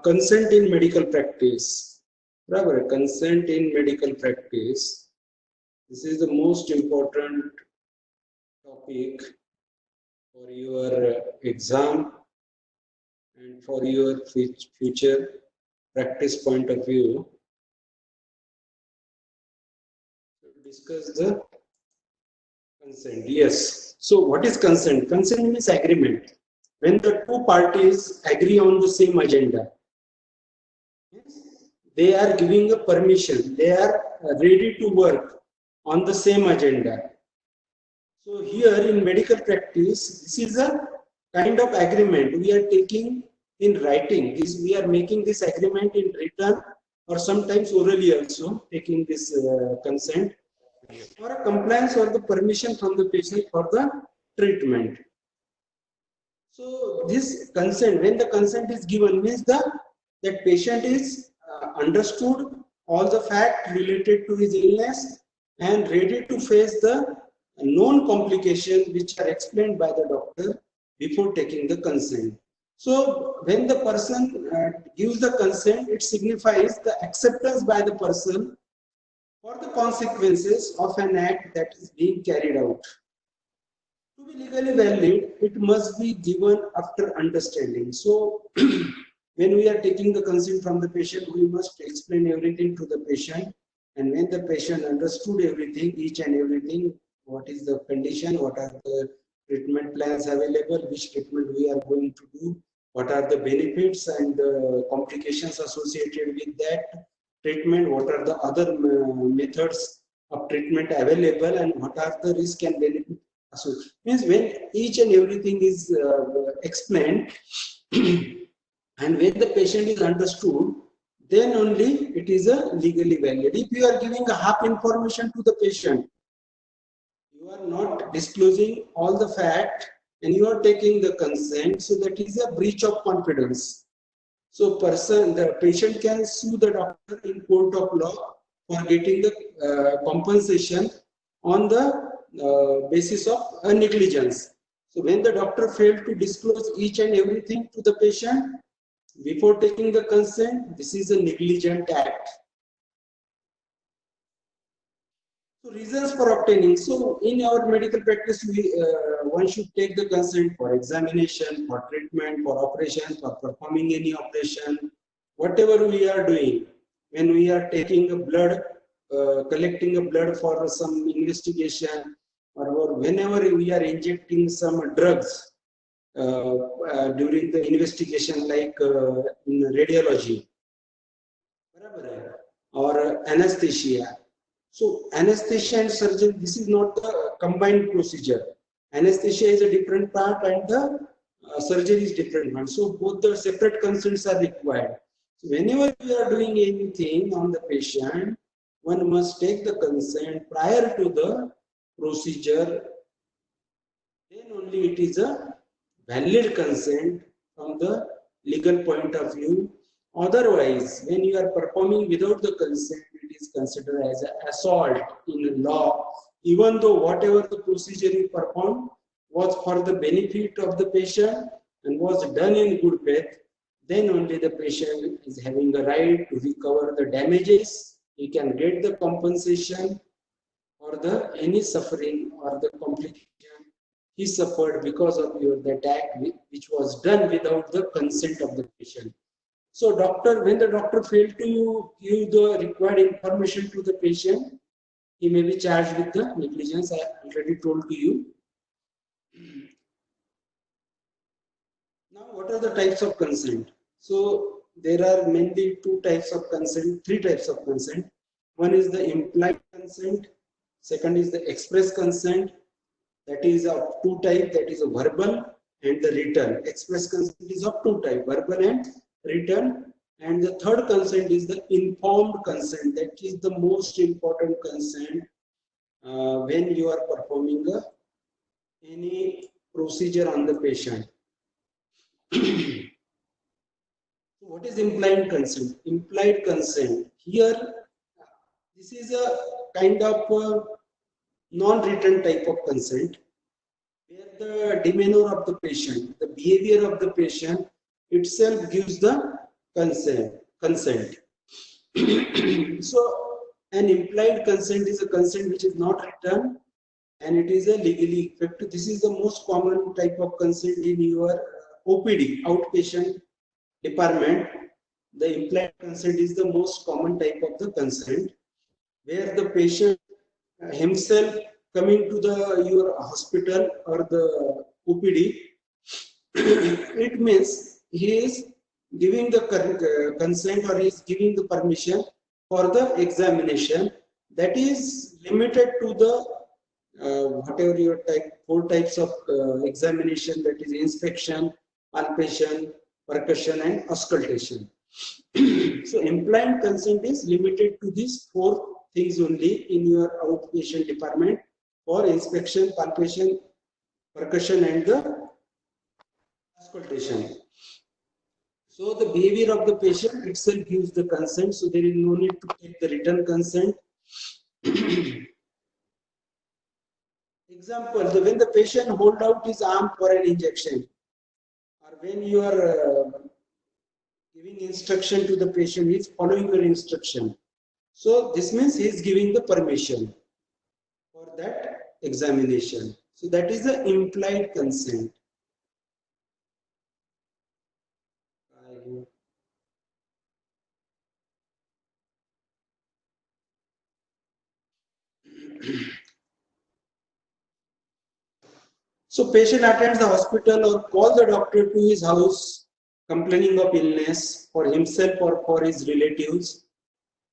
consent in medical practice. Right? Consent in medical practice. This is the most important topic for your exam and for your future practice point of view. Discuss the consent. Yes. So what is consent? Consent means agreement. When the two parties agree on the same agenda, they are giving a permission. They are ready to work on the same agenda. So here in medical practice, this is a kind of agreement we are taking in writing. We are making this agreement in written or sometimes orally also, taking this consent or a compliance or the permission from the patient for the treatment. So this consent, when the consent is given, means that patient is understood all the fact related to his illness and ready to face the known complications which are explained by the doctor before taking the consent. So when the person gives the consent, it signifies the acceptance by the person for the consequences of an act that is being carried out. To be legally valid, it must be given after understanding. So when we are taking the consent from the patient, we must explain everything to the patient. And when the patient understood everything, each and everything, what is the condition, what are the treatment plans available, which treatment we are going to do, what are the benefits and the complications associated with that treatment, what are the other methods of treatment available, and what are the risk and benefit. So means when each and everything is explained and when the patient is understood, then only it is a legally valid. If you are giving a half information to the patient, you are not disclosing all the fact and you are taking the consent, so that is a breach of confidence. So the patient can sue the doctor in court of law for getting the compensation on the basis of negligence. So when the doctor failed to disclose each and everything to the patient before taking the consent, this is a negligent act. So reasons for obtaining. So in our medical practice, one should take the consent for examination, for treatment, for operation, for performing any operation, whatever we are doing. When we are taking a blood, collecting a blood for some investigation, or whenever we are injecting some drugs during the investigation, like in radiology, or anesthesia. So anesthesia and surgery, this is not the combined procedure. Anesthesia is a different part and the surgery is different one. So both the separate consents are required. So whenever we are doing anything on the patient, one must take the consent prior to the procedure. Then only it is a valid consent from the legal point of view. Otherwise, when you are performing without the consent, it is considered as an assault in law, even though whatever the procedure you performed was for the benefit of the patient and was done in good faith. Then only the patient is having the right to recover the damages. He can get the compensation for the any suffering or the complication he suffered because of that act which was done without the consent of the patient. So when the doctor failed to give the required information to the patient, he may be charged with the negligence. I already told to you. Now, what are the types of consent? So there are mainly three types of consent. One is the implied consent. Second is the express consent. That is of two types, that is a verbal and the written. Express consent is of two types, verbal and written. And the third consent is the informed consent. That is the most important consent when you are performing any procedure on the patient. What is implied consent? Implied consent. Here, this is a kind of non-written type of consent, where the demeanor of the patient, the behavior of the patient itself gives the consent. So an implied consent is a consent which is not written and it is a legally effective. This is the most common type of consent in your OPD, outpatient department. The implied consent is the most common type of the consent, where the patient himself coming to your hospital or the OPD, it means he is giving the consent or he is giving the permission for the examination that is limited to the whatever your four types of examination, that is inspection, palpation, percussion and auscultation. So implied consent is limited to these four things only in your outpatient department for inspection, palpation, percussion and the auscultation. So the behavior of the patient itself gives the consent, so there is no need to take the written consent. Example, when the patient hold out his arm for an injection, or when you are giving instruction to the patient, he is following your instruction. So this means he is giving the permission for that examination. So that is the implied consent. So patient attends the hospital or calls the doctor to his house complaining of illness for himself or for his relatives.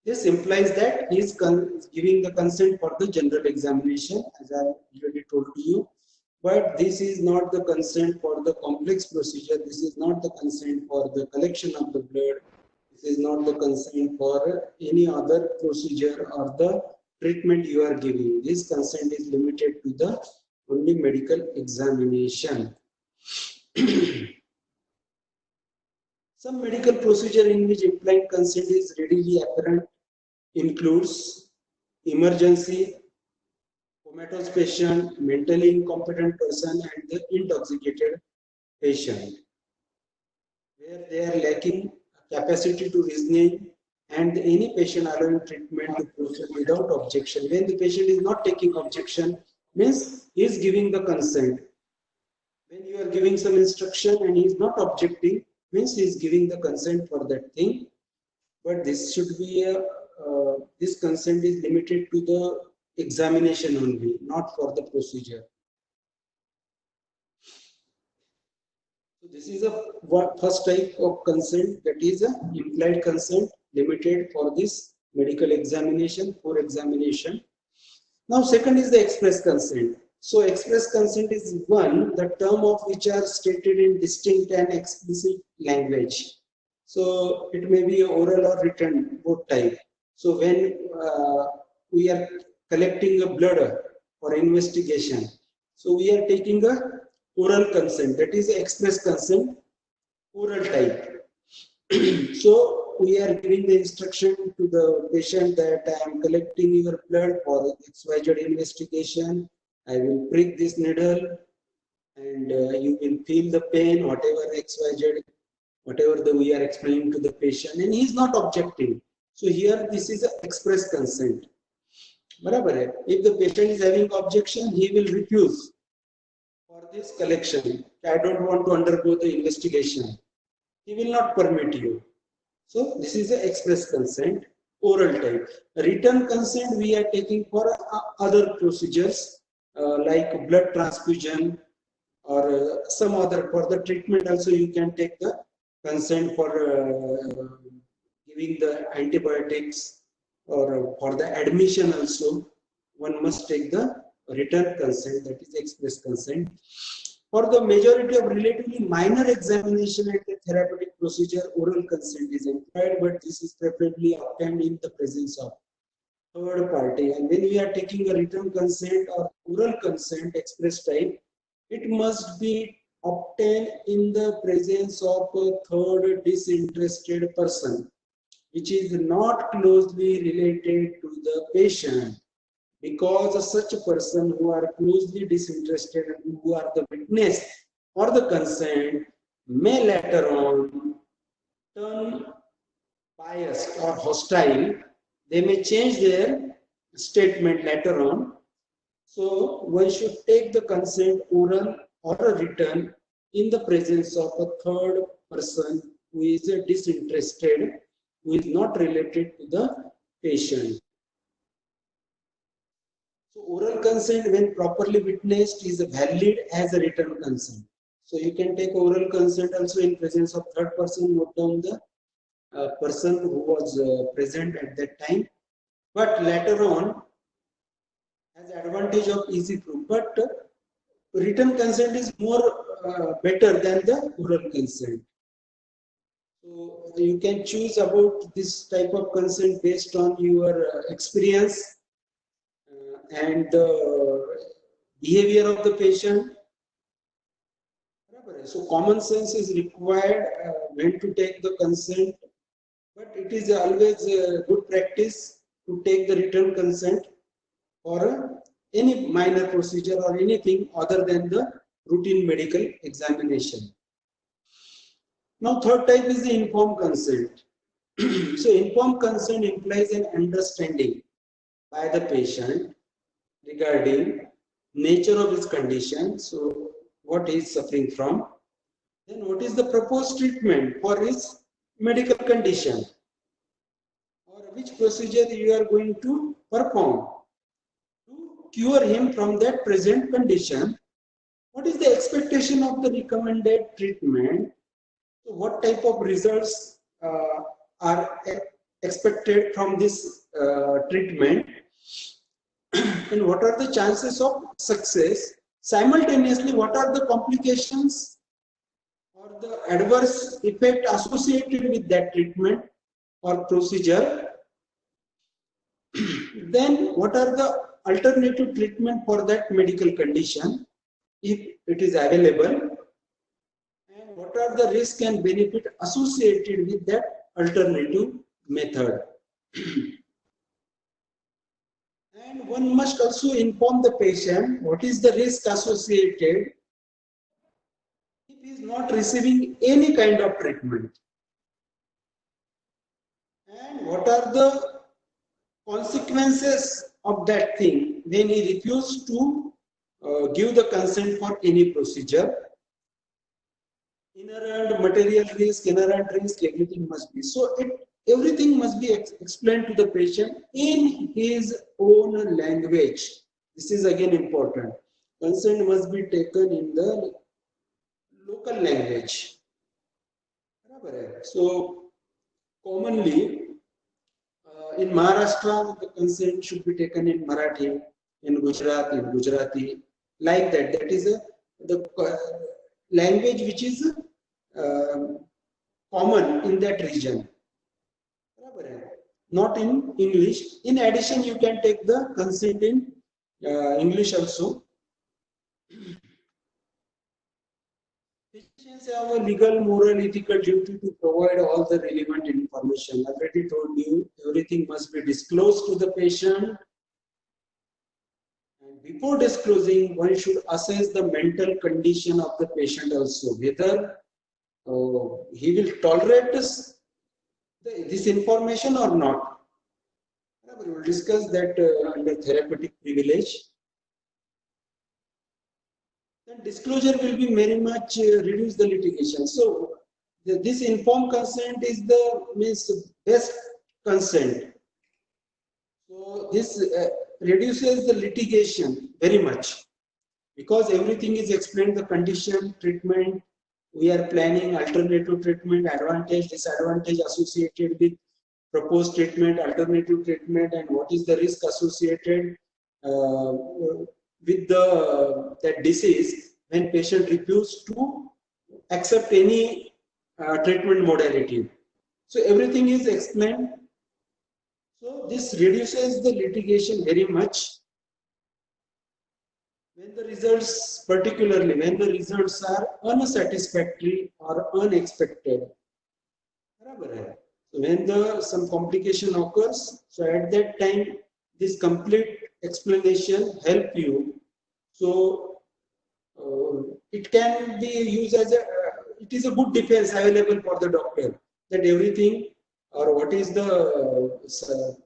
This implies that he is giving the consent for the general examination, as I already told to you. But this is not the consent for the complex procedure. This is not the consent for the collection of the blood. This is not the consent for any other procedure or the treatment you are giving. This consent is limited to the only medical examination. Some medical procedure in which implied consent is readily apparent includes emergency, comatose patient, mentally incompetent person, and the intoxicated patient, where they are lacking capacity to reasoning, and any patient allowing treatment to proceed without objection. When the patient is not taking objection, means he is giving the consent. When you are giving some instruction and he is not objecting, means he is giving the consent for that thing. But this should be this consent is limited to the examination only, not for the procedure. So this is a first type of consent, that is a implied consent limited for this medical examination, for examination. Now second is the express consent. So express consent is one, the term of which are stated in distinct and explicit language. So it may be oral or written, both type. So when we are collecting a blood for investigation, so we are taking a oral consent, that is express consent, oral type. So we are giving the instruction to the patient that I am collecting your blood for XYZ investigation. I will prick this needle and you will feel the pain, whatever XYZ, whatever we are explaining to the patient, and he is not objecting. So here this is an express consent. If the patient is having objection, he will refuse for this collection. I don't want to undergo the investigation. He will not permit you. So this is the express consent, oral type. Written consent we are taking for other procedures like blood transfusion or some other. For the treatment also you can take the consent for giving the antibiotics, or for the admission also one must take the written consent, that is express consent. For the majority of relatively minor examination and the therapeutic procedure, oral consent is employed, but this is preferably obtained in the presence of third party. And when we are taking a written consent or oral consent, express type, it must be obtained in the presence of a third disinterested person, which is not closely related to the patient, because such a person who are closely disinterested and who are the witness or the consent may later on turn biased or hostile, they may change their statement later on. So one should take the consent, oral or a written, in the presence of a third person who is disinterested, who is not related to the patient. So oral consent, when properly witnessed, is valid as a written consent. So you can take oral consent also in presence of third person. Note down the person who was present at that time. But later on, has advantage of easy proof. But written consent is more better than the oral consent. So you can choose about this type of consent based on your experience and the behavior of the patient. So common sense is required when to take the consent, but it is always a good practice to take the written consent for any minor procedure or anything other than the routine medical examination. Now third type is the informed consent. So informed consent implies an understanding by the patient regarding nature of his condition, so what he is suffering from, then what is the proposed treatment for his medical condition, or which procedure you are going to perform to cure him from that present condition, what is the expectation of the recommended treatment, so what type of results are expected from this treatment, and what are the chances of success. Simultaneously, what are the complications or the adverse effect associated with that treatment or procedure. Then what are the alternative treatment for that medical condition if it is available, and what are the risk and benefit associated with that alternative method. And one must also inform the patient what is the risk associated if he is not receiving any kind of treatment, and what are the consequences of that thing when he refused to give the consent for any procedure. Inherent material risk, inherent risk, everything must be. So everything must be explained to the patient in his own language. This is again important. Consent must be taken in the local language. So commonly in Maharashtra, the consent should be taken in Marathi, in Gujarat, in Gujarati, like that. That is the language which is common in that region. Not in English. In addition, you can take the consent in English also. Physicians have a legal, moral, ethical duty to provide all the relevant information. I already told you, everything must be disclosed to the patient. And before disclosing, one should assess the mental condition of the patient also, whether he will tolerate this information or not. We will discuss that under therapeutic privilege. Then disclosure will be very much reduce the litigation. So this informed consent is the best consent. So this reduces the litigation very much, because everything is explained, the condition, treatment, we are planning alternative treatment, advantage, disadvantage associated with proposed treatment, alternative treatment, and what is the risk associated with that disease when patient refuses to accept any treatment modality. So everything is explained. So this reduces the litigation very much. When the results, particularly when the results are unsatisfactory or unexpected. So when some complication occurs, so at that time, this complete explanation help you. So it can be used as it is a good defense available for the doctor, that everything or what is the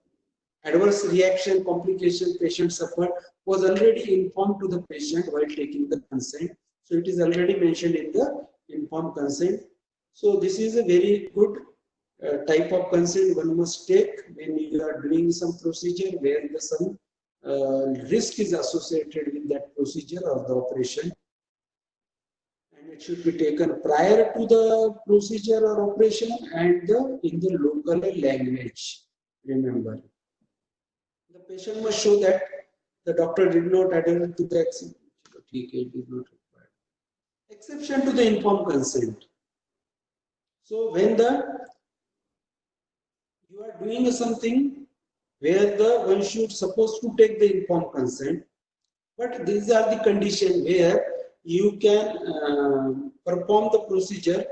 adverse reaction, complication patient suffered was already informed to the patient while taking the consent. So it is already mentioned in the informed consent. So this is a very good type of consent one must take when you are doing some procedure where the some risk is associated with that procedure or the operation, and it should be taken prior to the procedure or operation and in the local language. Remember, the patient must show that the doctor did not adhere to the exception. It is not required. Exception to the informed consent. So when you are doing something where the one should supposed to take the informed consent, but these are the conditions where you can perform the procedure.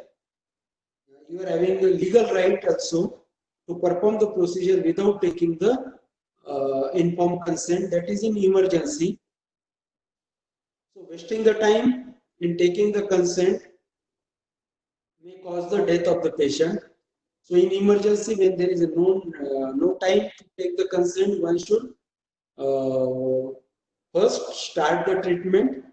You are having the legal right also to perform the procedure without taking the informed consent. That is in emergency. So wasting the time in taking the consent may cause the death of the patient. So in emergency, when there is no time to take the consent, one should first start the treatment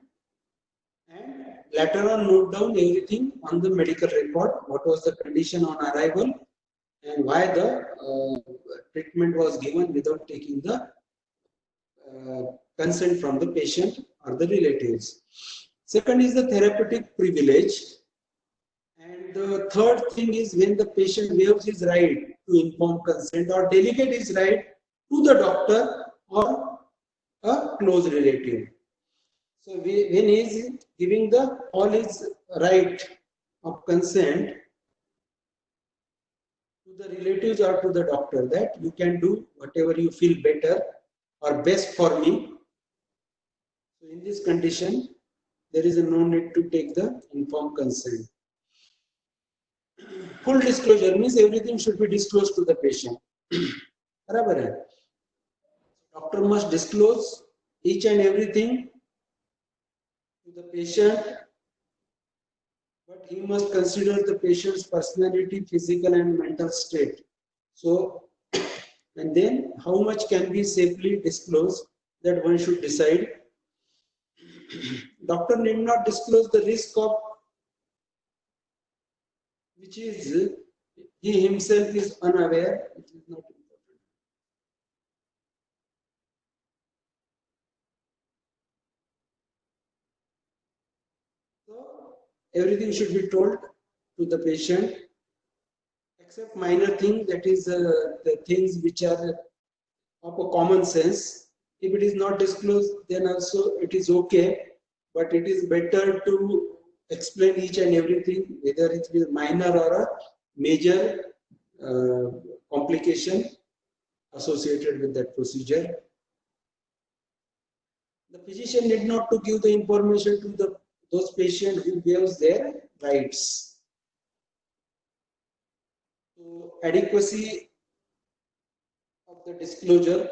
and later on note down everything on the medical record, what was the condition on arrival and why the treatment was given without taking the consent from the patient or the relatives. Second is the therapeutic privilege. And the third thing is when the patient waives his right to informed consent or delegate his right to the doctor or a close relative. So when he is giving all his right of consent to the relatives or to the doctor that you can do whatever you feel better or best for me. So in this condition, there is no need to take the informed consent. Full disclosure means everything should be disclosed to the patient. Doctor must disclose each and everything to the patient, but he must consider the patient's personality, physical and mental state. So, and then how much can be safely disclosed, that one should decide. Doctor need not disclose the risk of which is he himself is unaware. It is not important. So everything should be told to the patient except minor things, that is the things which are of a common sense. If it is not disclosed, then also it is okay, but it is better to explain each and everything, whether it is minor or a major complication associated with that procedure. The physician need not to give the information to those patients who waives their rights. So adequacy of the disclosure.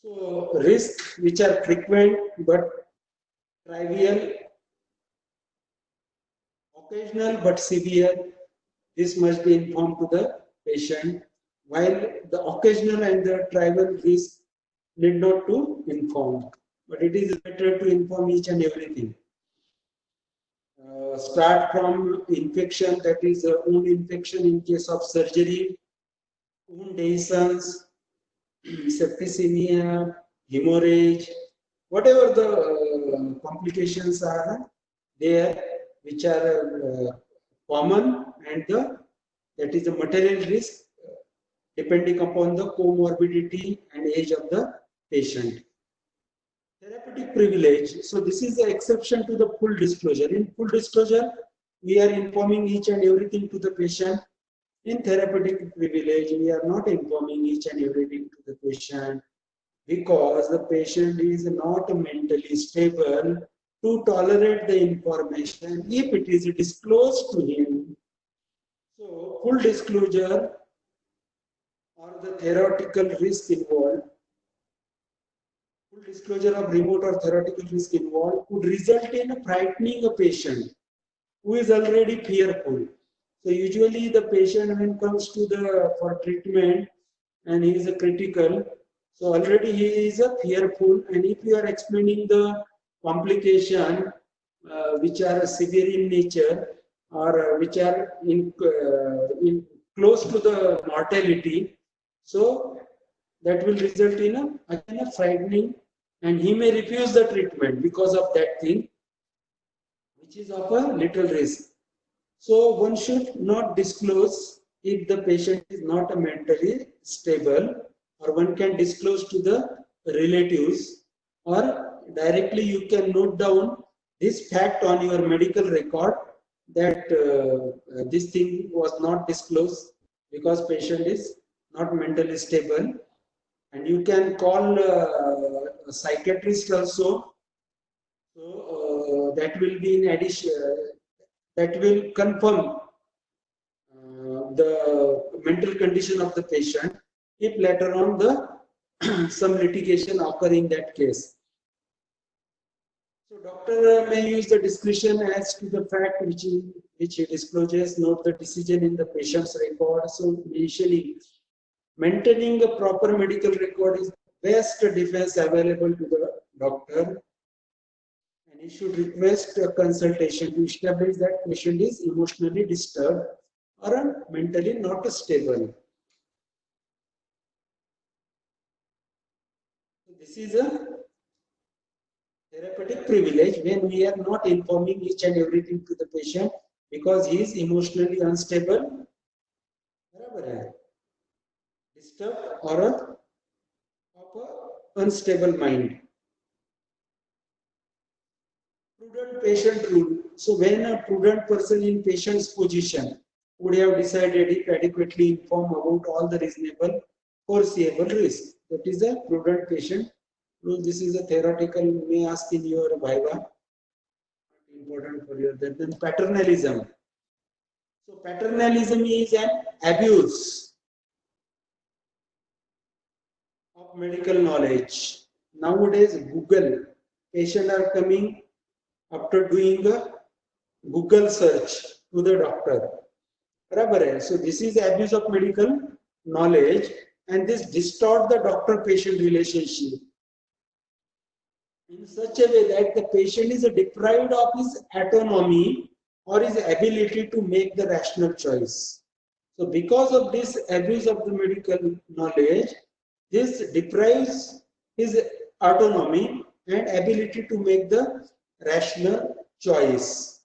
So risks which are frequent but trivial, occasional but severe, this must be informed to the patient, while the occasional and the trivial risk need not to inform, but it is better to inform each and everything. Start from infection, that is wound infection in case of surgery, wound adhesions, septicemia, hemorrhage, whatever the complications are there, which are common, and that is the material risk depending upon the comorbidity and age of the patient. Therapeutic privilege. So this is the exception to the full disclosure. In full disclosure, we are informing each and everything to the patient. In therapeutic privilege, we are not informing each and everything to the patient because the patient is not mentally stable to tolerate the information if it is disclosed to him. So, full disclosure or the theoretical risk involved, full disclosure of remote or theoretical risk involved could result in frightening a patient who is already fearful. So usually the patient when comes to the for treatment and he is a critical, so already he is a fearful, and if you are explaining the complication which are severe in nature or which are in close to the mortality, so that will result in again a frightening, and he may refuse the treatment because of that thing, which is of a little risk. So one should not disclose if the patient is not mentally stable, or one can disclose to the relatives, or directly you can note down this fact on your medical record that this thing was not disclosed because patient is not mentally stable, and you can call a psychiatrist also. So that will be in addition, that will confirm the mental condition of the patient if later on the some litigation occur in that case. So doctor may use the discretion as to the fact which he discloses, note the decision in the patient's record. So initially, maintaining a proper medical record is the best defense available to the doctor, and he should request a consultation to establish that patient is emotionally disturbed or mentally not stable. This is a therapeutic privilege when we are not informing each and everything to the patient because he is emotionally unstable, disturbed, or of a unstable mind. Prudent patient rule. So when a prudent person in patient's position would have decided if adequately informed about all the reasonable foreseeable risk. That is a prudent patient rule. This is a theoretical, you may ask in your viva. Important for your then paternalism. So paternalism is an abuse of medical knowledge. Nowadays, Google patients are coming after doing a Google search to the doctor. So this is abuse of medical knowledge, and this distorts the doctor-patient relationship in such a way that the patient is deprived of his autonomy or his ability to make the rational choice. So because of this abuse of the medical knowledge, this deprives his autonomy and ability to make the rational choice.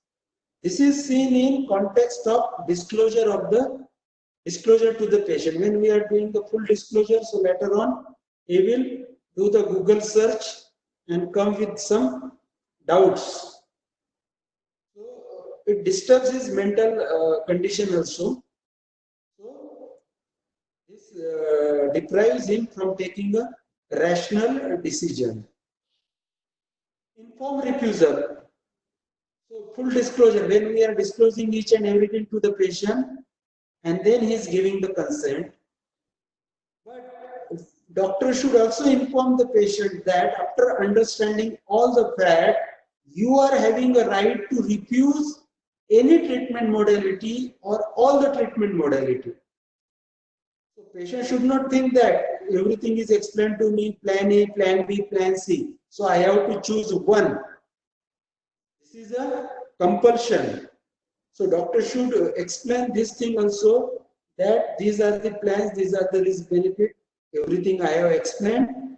This is seen in context of disclosure to the patient. When we are doing the full disclosure, so later on he will do the Google search and come with some doubts. So it disturbs his mental condition also. So this deprives him from taking a rational decision. Informed refusal. So full disclosure, when we are disclosing each and everything to the patient, and then he is giving the consent. But doctor should also inform the patient that after understanding all the facts, you are having a right to refuse any treatment modality or all the treatment modality. So patient should not think that everything is explained to me, plan A, plan B, plan C. So I have to choose one. This is a compulsion. So doctor should explain this thing also, that these are the plans, these are the risk benefit, everything I have explained.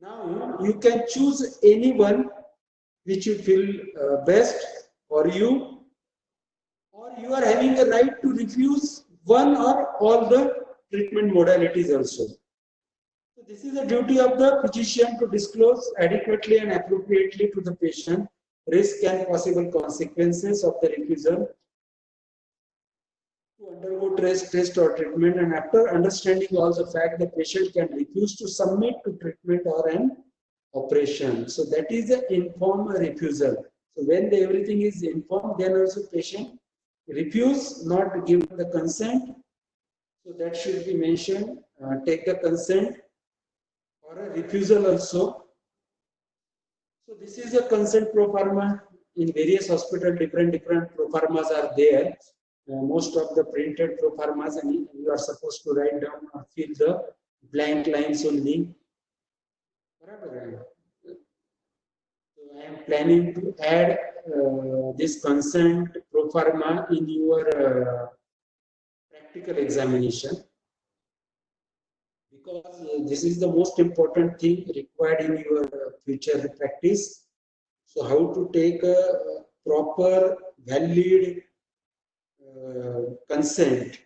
Now you can choose any one which you feel best for you, or you are having a right to refuse one or all the treatment modalities also. So this is the duty of the physician to disclose adequately and appropriately to the patient risk and possible consequences of the refusal. to undergo test or treatment, and after understanding all the fact, the patient can refuse to submit to treatment or an operation. So that is the informed refusal. So when everything is informed, then also patient refuse not give the consent. So that should be mentioned. Take the consent or a refusal also. So this is a consent pro forma. In various hospitals, different pro formas are there. Most of the printed pro formas, and you are supposed to write down or fill the blank lines only. So I am planning to add this consent pro forma in your practical examination, because this is the most important thing required in your future practice. So how to take a proper valid consent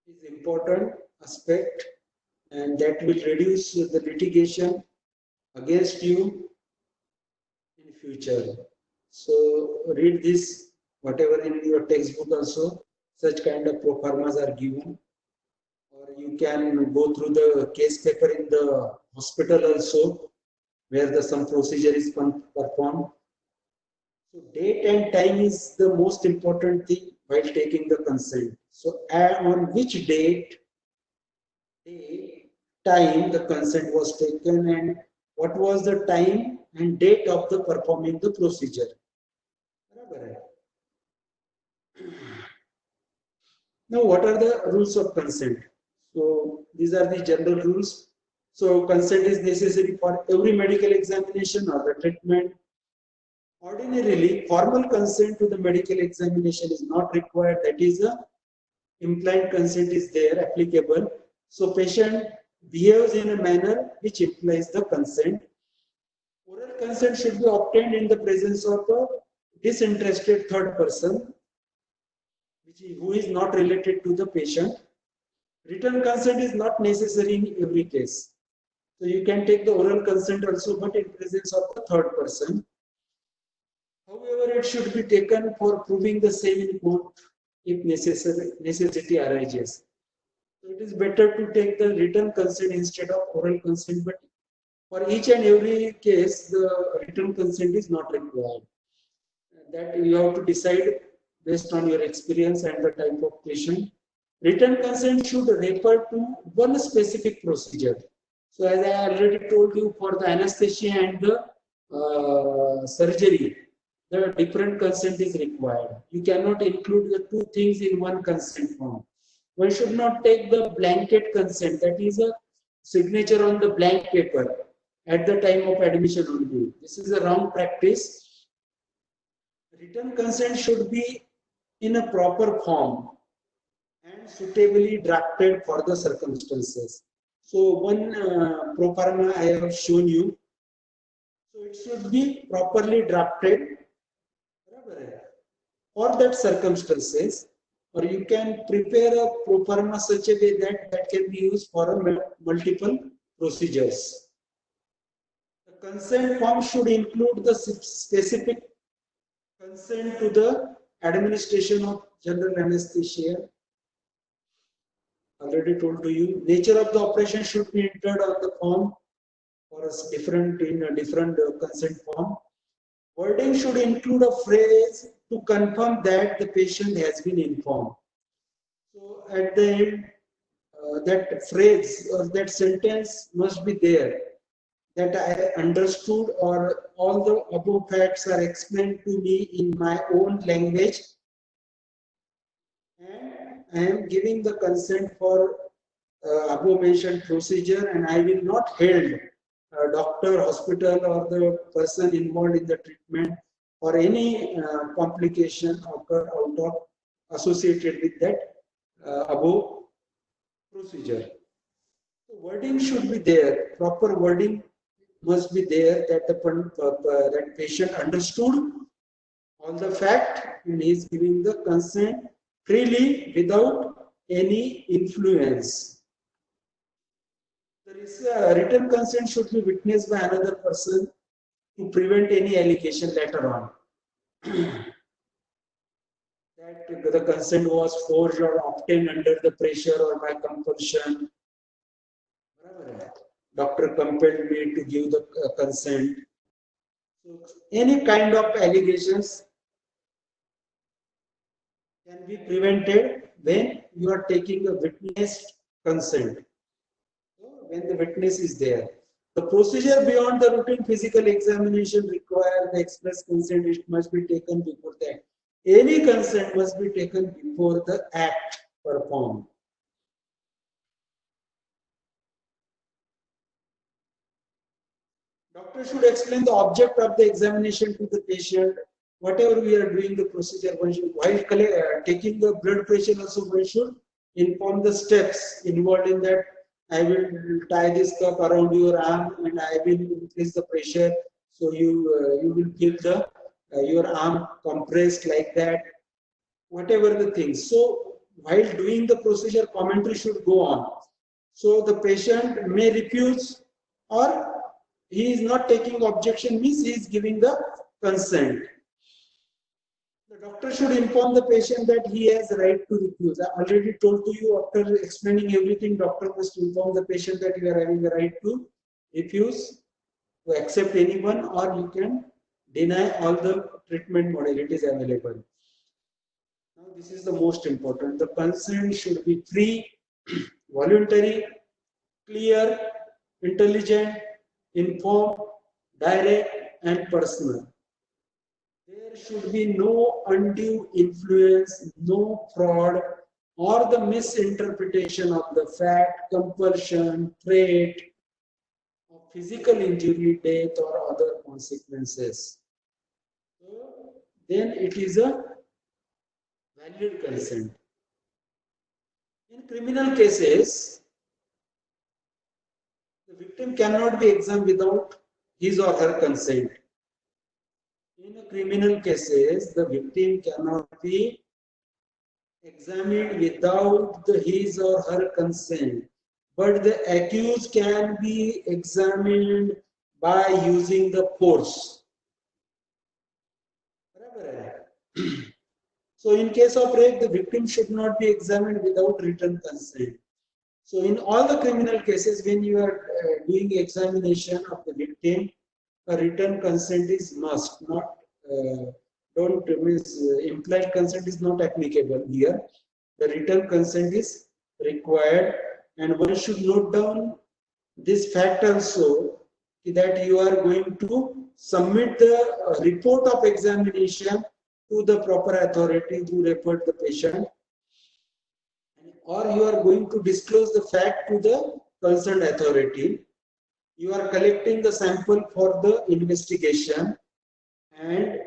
is important aspect, and that will reduce the litigation against you in future. So read this, whatever in your textbook also, such kind of pro formas are given, or you can go through the case paper in the hospital also, where some procedure is performed. So date and time is the most important thing while taking the consent. So on which date, time the consent was taken, and what was the time and date of the performing the procedure. Now, what are the rules of consent? So these are the general rules. So consent is necessary for every medical examination or the treatment. Ordinarily, formal consent to the medical examination is not required. That is, a implied consent is there applicable. So patient behaves in a manner which implies the consent. Oral consent should be obtained in the presence of a disinterested third person, who is not related to the patient. Written consent is not necessary in every case. So you can take the oral consent also, but in presence of the third person. However, it should be taken for proving the same in court if necessity arises. So it is better to take the written consent instead of oral consent, but for each and every case, the written consent is not required. That you have to decide based on your experience and the type of patient. Written consent should refer to one specific procedure. So as I already told you, for the anesthesia and the surgery, the different consent is required. You cannot include the two things in one consent form. One should not take the blanket consent, that is a signature on the blank paper at the time of admission only. This is a wrong practice. Written consent should be in a proper form and suitably drafted for the circumstances. So one pro forma I have shown you. So it should be properly drafted for that circumstances, or you can prepare a pro forma such a way that can be used for multiple procedures. The consent form should include the specific consent to the administration of general anesthesia. Already told to you, nature of the operation should be entered on the form for a different consent form. Wording should include a phrase to confirm that the patient has been informed. So at the end, that phrase or that sentence must be there, that I understood, or all the above facts are explained to me in my own language, and I am giving the consent for above mentioned procedure, and I will not hold doctor, hospital, or the person involved in the treatment or any complication occur out of associated with that above procedure. So wording should be there. Proper wording must be there, that that patient understood all the fact and is giving the consent freely without any influence. There is a written consent should be witnessed by another person to prevent any allegation later on. that the consent was forged or obtained under the pressure or by compulsion. Doctor compelled me to give the consent. So any kind of allegations can be prevented when you are taking a witness consent. So when the witness is there. The procedure beyond the routine physical examination requires the express consent. It must be taken before the act. Any consent must be taken before the act performed. Doctor should explain the object of the examination to the patient. Whatever we are doing the procedure, one should, while taking the blood pressure also, one should inform the steps involved in that. I will tie this cup around your arm and I will increase the pressure. So you will feel the your arm compressed like that. Whatever the things. So while doing the procedure, commentary should go on. So the patient may refuse, or he is not taking objection, means he is giving the consent. The doctor should inform the patient that he has the right to refuse. I already told to you, after explaining everything, doctor must inform the patient that you are having the right to refuse, to accept anyone, or you can deny all the treatment modalities available. Now this is the most important. The consent should be free, voluntary, clear, intelligent, informed, direct, and personal. There should be no undue influence, no fraud, or the misinterpretation of the fact, compulsion, threat, of physical injury, death, or other consequences. So, then it is a valid consent. In criminal cases, the victim cannot be examined without his or her consent. In criminal cases, the victim cannot be examined without his or her consent, but the accused can be examined by using the force. So in case of rape, the victim should not be examined without written consent. So in all the criminal cases, when you are doing examination of the victim, a written consent is must. Not implied consent is not applicable here. The written consent is required, and one should note down this fact also, that you are going to submit the report of examination to the proper authority who referred the patient, or you are going to disclose the fact to the concerned authority. You are collecting the sample for the investigation, and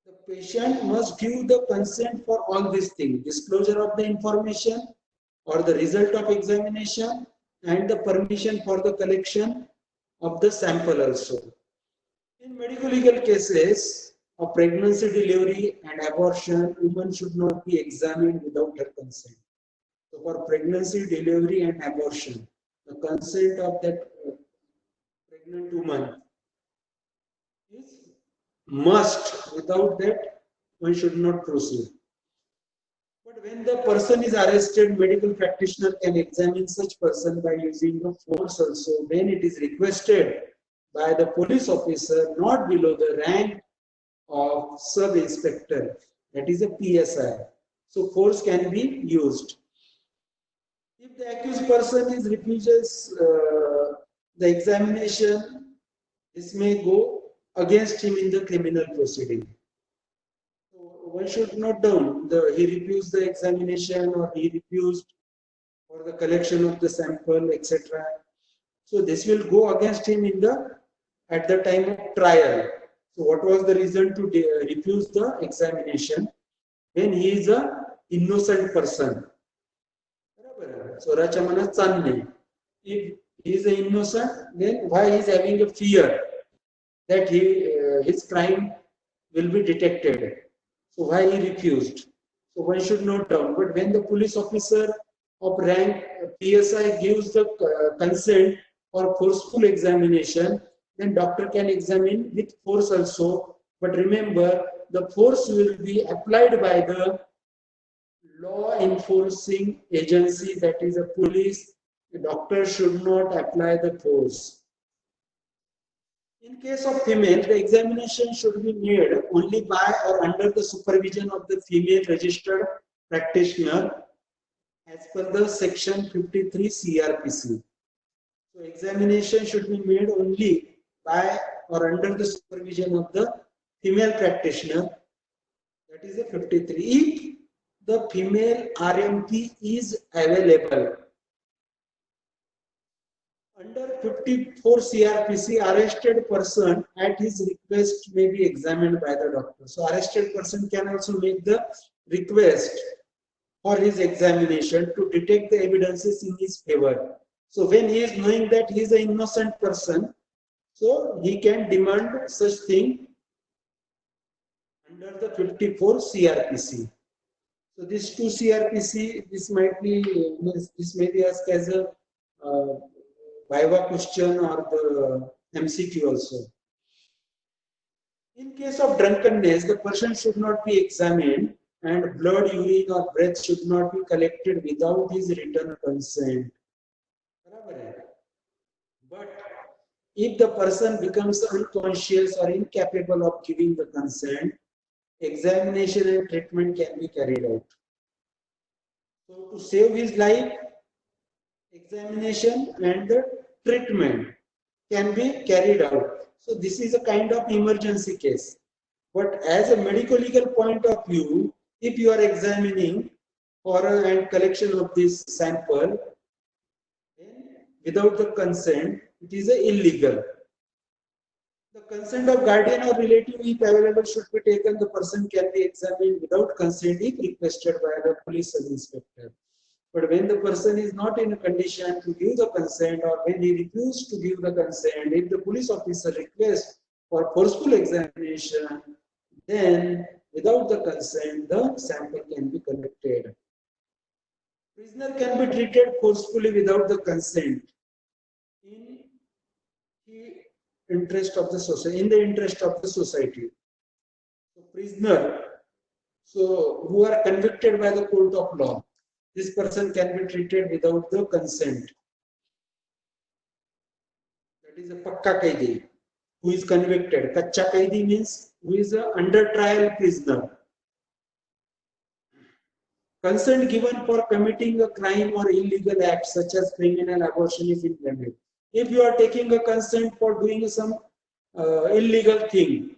the patient must give the consent for all these things: disclosure of the information or the result of examination, and the permission for the collection of the sample also. In medical legal cases of pregnancy, delivery, and abortion, women should not be examined without her consent. So for pregnancy, delivery, and abortion, the consent of that pregnant woman is must. Without that, one should not proceed. But when the person is arrested, medical practitioner can examine such person by using the force also, when it is requested by the police officer not below the rank of sub-inspector, that is a PSI. So force can be used. If the accused person refuses the examination, this may go against him in the criminal proceeding. So one should note down, he refused the examination, or he refused for the collection of the sample, etc. So this will go against him at the time of trial. So what was the reason to refuse the examination? When he is a innocent person. So if he is an innocent, then why he is having a fear that his crime will be detected? So why he refused? So one should note down. But when the police officer of rank PSI gives the consent for forceful examination, then doctor can examine with force also. But remember, the force will be applied by the law enforcing agency, that is a police. The doctor should not apply the force. In case of female, the examination should be made only by or under the supervision of the female registered practitioner as per the section 53 CRPC. So examination should be made only by or under the supervision of the female practitioner, that is a 53. If the female RMP is available, under 54 CRPC, arrested person at his request may be examined by the doctor. So arrested person can also make the request for his examination to detect the evidences in his favor. So when he is knowing that he is an innocent person, so he can demand such thing under the 54 CRPC. So this 2 CRPC, this may be asked as a Viva question or the MCQ also. In case of drunkenness, the person should not be examined and blood, urine or breath should not be collected without his written consent. But if the person becomes unconscious or incapable of giving the consent, examination and treatment can be carried out. So to save his life, examination and the treatment can be carried out. So this is a kind of emergency case. But as a medical legal point of view, if you are examining for and collection of this sample, then without the consent, it is illegal. The consent of guardian or relative, if available, should be taken. The person can be examined without consent if requested by the police sub-inspector. But when the person is not in a condition to give the consent, or when he refuses to give the consent, if the police officer requests for forceful examination, then without the consent, the sample can be collected. Prisoner can be treated forcefully without the consent in the interest of the society. So prisoner, so who are convicted by the court of law, this person can be treated without the consent. That is a pakka kaidi, who is convicted. Kacha kaidi means who is a under trial prisoner. Consent given for committing a crime or illegal act such as criminal abortion is invalid. If you are taking a consent for doing some illegal thing,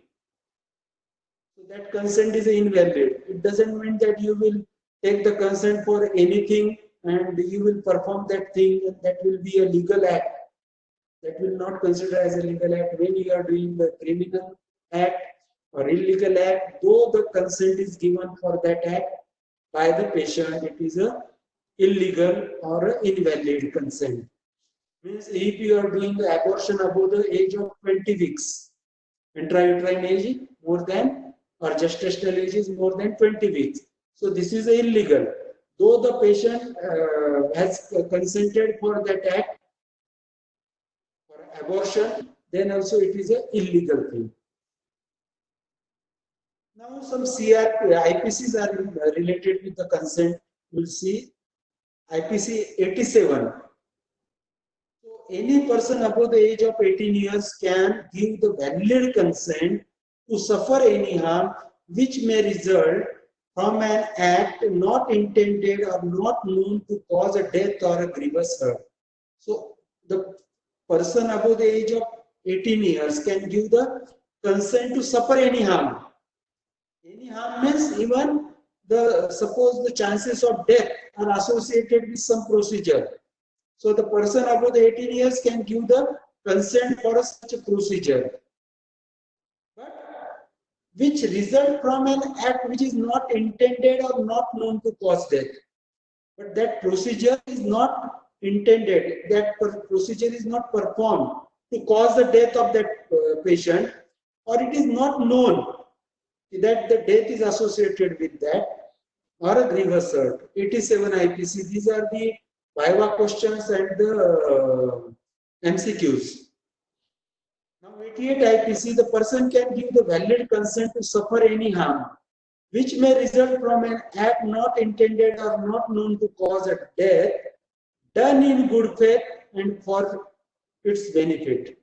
so that consent is invalid. It doesn't mean that you will take the consent for anything and you will perform that thing, and that will be a legal act. That will not consider as a legal act. When you are doing the criminal act or illegal act, though the consent is given for that act by the patient, it is a illegal or a invalid consent. Means if you are doing the abortion above the age of 20 weeks, intrauterine age more than, or gestational age is more than 20 weeks. So this is illegal. Though the patient has consented for that act, for abortion, then also it is an illegal thing. Now some IPCs are related with the consent. We'll see IPC 87. So any person above the age of 18 years can give the valid consent to suffer any harm which may result from an act not intended or not known to cause a death or a grievous hurt. So the person above the age of 18 years can give the consent to suffer any harm. Any harm means even suppose the chances of death are associated with some procedure. So the person above the 18 years can give the consent for such a procedure, but which result from an act which is not intended or not known to cause death. But that procedure is not intended, that procedure is not performed to cause the death of that patient, or it is not known that the death is associated with that, or a grievous hurt. 87 IPC, these are the Viva questions and the MCQs. Now 88 IPC, the person can give the valid consent to suffer any harm, which may result from an act not intended or not known to cause a death, done in good faith and for its benefit.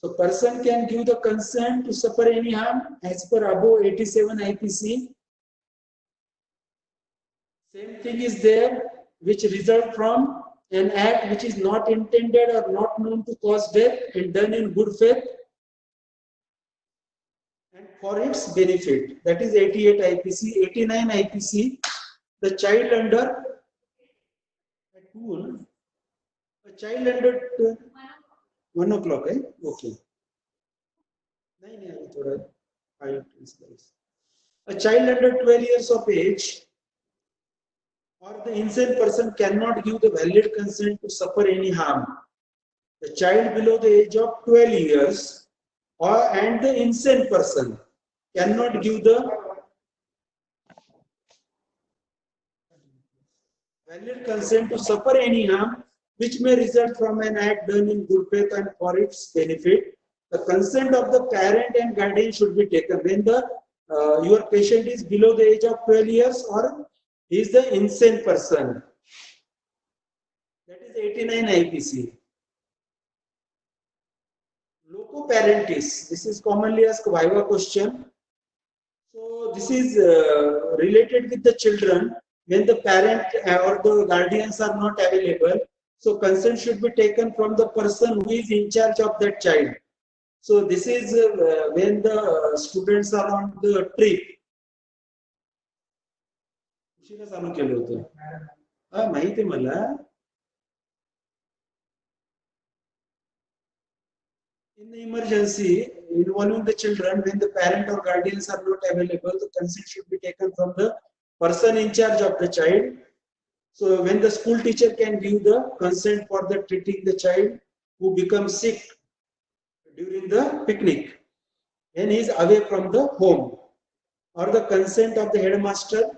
So person can give the consent to suffer any harm as per above 87 IPC. Same thing is there, which result from an act which is not intended or not known to cause death and done in good faith and for its benefit. That is 88 IPC. 89 IPC, the child under 1 o'clock, eh? Okay. A child under 12 years of age or the insane person cannot give the valid consent to suffer any harm. The child below the age of 12 years and the insane person cannot give the valid consent to suffer any harm which may result from an act done in good faith and for its benefit. The consent of the parent and guardian should be taken when the your patient is below the age of 12 years or is the insane person. That is 89 IPC. Loco parentis. This is commonly asked viva question. So this is related with the children when the parent or the guardians are not available. So consent should be taken from the person who is in charge of that child. So this is when the students are on the trip. माहिती आहे मला. In the emergency involving the children, when the parent or guardians are not available, the consent should be taken from the person in charge of the child. So when the school teacher can give the consent for the treating the child who becomes sick during the picnic when he is away from the home, or the consent of the headmaster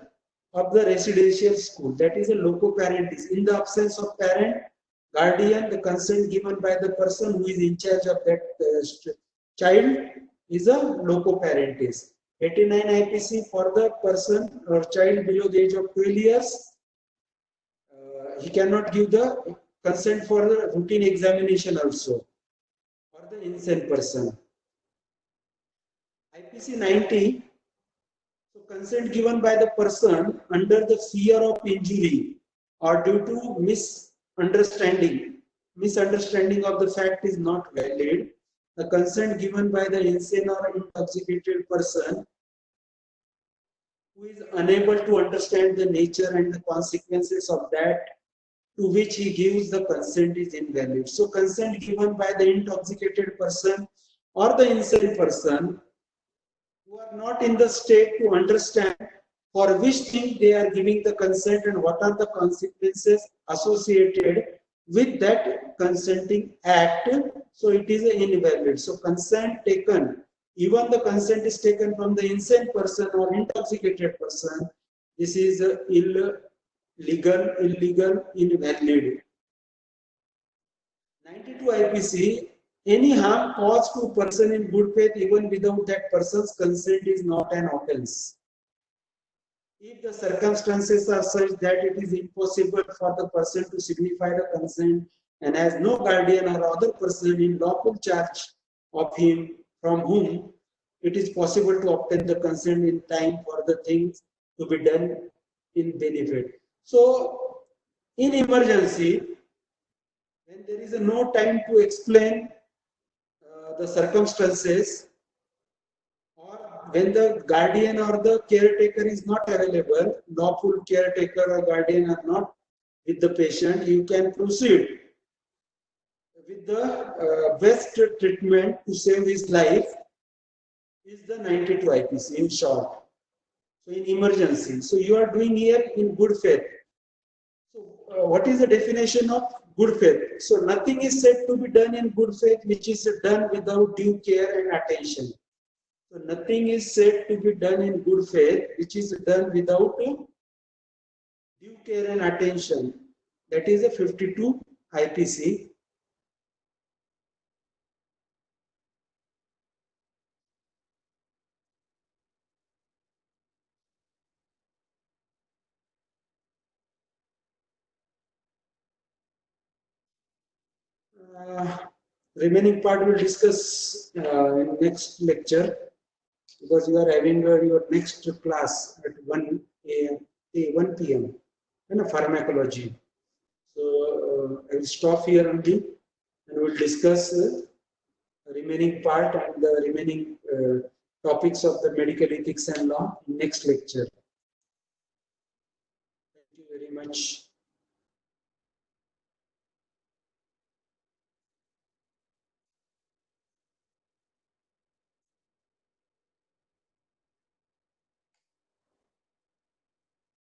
of the residential school, that is a loco parentis. In the absence of parent, guardian, the consent given by the person who is in charge of that child is a loco parentis. 89 IPC for the person or child below the age of 12 years, he cannot give the consent for the routine examination also for the insane person. IPC 90, so consent given by the person under the fear of injury or due to misunderstanding of the fact is not valid. The consent given by the insane or intoxicated person who is unable to understand the nature and the consequences of that to which he gives the consent is invalid. So consent given by the intoxicated person or the insane person who are not in the state to understand for which thing they are giving the consent and what are the consequences associated with that consenting act, so it is invalid. So consent taken, even the consent is taken from the insane person or intoxicated person, this is illegal, invalid. 92 IPC, any harm caused to a person in good faith even without that person's consent is not an offense. If the circumstances are such that it is impossible for the person to signify the consent and has no guardian or other person in lawful charge of him from whom it is possible to obtain the consent in time for the things to be done in benefit. So in emergency, when there is no time to explain the circumstances, or when the guardian or the caretaker is not available, lawful caretaker or guardian are not with the patient, you can proceed with the best treatment to save his life is the 92 IPC in short. So in emergency, so you are doing here in good faith. So what is the definition of good faith? So nothing is said to be done in good faith which is done without due care and attention. So nothing is said to be done in good faith which is done without due care and attention. That is a 52 IPC. Remaining part we'll discuss in next lecture, because you are having your next class at 1 p.m. in pharmacology. So I will stop here only, and we'll discuss remaining part and the remaining topics of the medical ethics and law in next lecture. Thank you very much.